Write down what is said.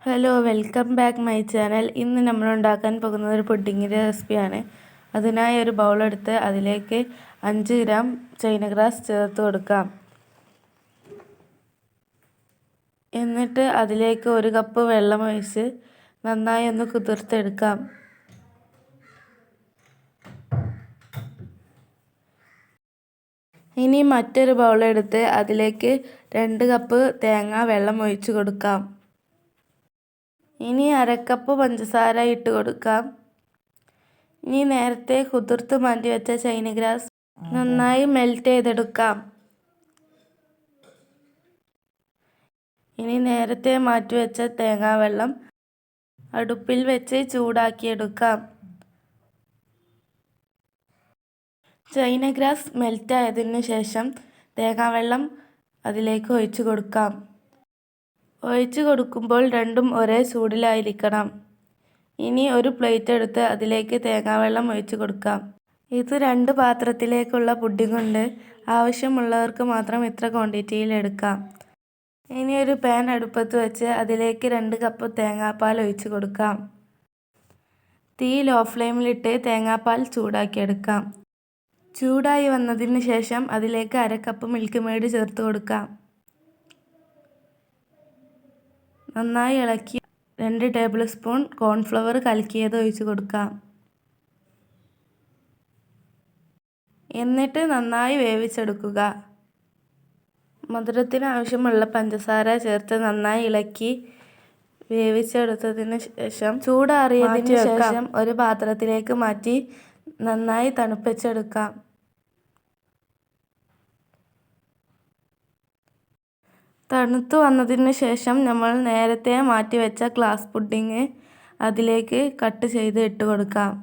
Hello, welcome back my channel. ഇന്ന് നമ്മൾ ഉണ്ടാക്കാൻ പോകുന്നത് ഒരു പുഡിങ്ങിൻ്റെ റെസിപ്പിയാണ്. അതിനായി ഒരു ബൗളെടുത്ത് അതിലേക്ക് 5 ഗ്രാം ചൈന ഗ്രാസ് ചേർത്ത് കൊടുക്കാം. എന്നിട്ട് അതിലേക്ക് 1 കപ്പ് വെള്ളം ഒഴിച്ച് നന്നായി ഒന്ന് കുതിർത്തെടുക്കാം. ഇനി മറ്റൊരു ബൗളെടുത്ത് അതിലേക്ക് 2 കപ്പ് തേങ്ങ വെള്ളം ഒഴിച്ച് കൊടുക്കാം. ഇനി 1/2 കപ്പ് പഞ്ചസാര ഇട്ട് കൊടുക്കാം. ഇനി നേരത്തെ കുതിർത്ത് മാറ്റി വെച്ച ചൈന ഗ്രാസ് നന്നായി മെൽറ്റ് ചെയ്തെടുക്കാം. ഇനി നേരത്തെ മാറ്റി വെച്ച തേങ്ങാവെള്ളം അടുപ്പിൽ വെച്ച് ചൂടാക്കിയെടുക്കാം. ചൈന ഗ്രാസ് മെൽറ്റായതിനു ശേഷം തേങ്ങാവെള്ളം അതിലേക്ക് ഒഴിച്ചു കൊടുക്കാം. ഒഴിച്ചു കൊടുക്കുമ്പോൾ രണ്ടും ഒരേ ചൂടിലായിരിക്കണം. ഇനി ഒരു പ്ലേറ്റ് എടുത്ത് അതിലേക്ക് തേങ്ങാവെള്ളം ഒഴിച്ചു കൊടുക്കാം. ഇത് 2 പാത്രത്തിലേക്കുള്ള പുഡിങ്ങുണ്ട്. ആവശ്യമുള്ളവർക്ക് മാത്രം ഇത്ര ക്വാണ്ടിറ്റിയിൽ എടുക്കാം. ഇനി ഒരു പാൻ അടുപ്പത്ത് വെച്ച് അതിലേക്ക് 2 കപ്പ് തേങ്ങാപ്പാൽ ഒഴിച്ചു കൊടുക്കാം. തീ ലോ ഫ്ലെയിമിലിട്ട് തേങ്ങാപ്പാൽ ചൂടാക്കിയെടുക്കാം. ചൂടായി വന്നതിന് ശേഷം അതിലേക്ക് 1/2 കപ്പ് മിൽക്ക് മെയ്ഡ് ചേർത്ത് കൊടുക്കാം. നന്നായി ഇളക്കി 2 ടേബിൾ സ്പൂൺ കോൺഫ്ലവർ കലക്കിയത് ഒഴിച്ച് കൊടുക്കാം. എന്നിട്ട് നന്നായി വേവിച്ചെടുക്കുക. മധുരത്തിന് ആവശ്യമുള്ള പഞ്ചസാര ചേർത്ത് നന്നായി ഇളക്കി വേവിച്ചെടുത്തതിന് ശേഷം ചൂടാറിയതിന് ശേഷം ഒരു പാത്രത്തിലേക്ക് മാറ്റി നന്നായി തണുപ്പിച്ചെടുക്കാം. തണുത്തു വന്നതിന് ശേഷം നമ്മൾ നേരത്തെ മാറ്റി വെച്ച ഗ്ലാസ് പുഡിങ് അതിലേക്ക് കട്ട് ചെയ്ത് ഇട്ട് കൊടുക്കാം.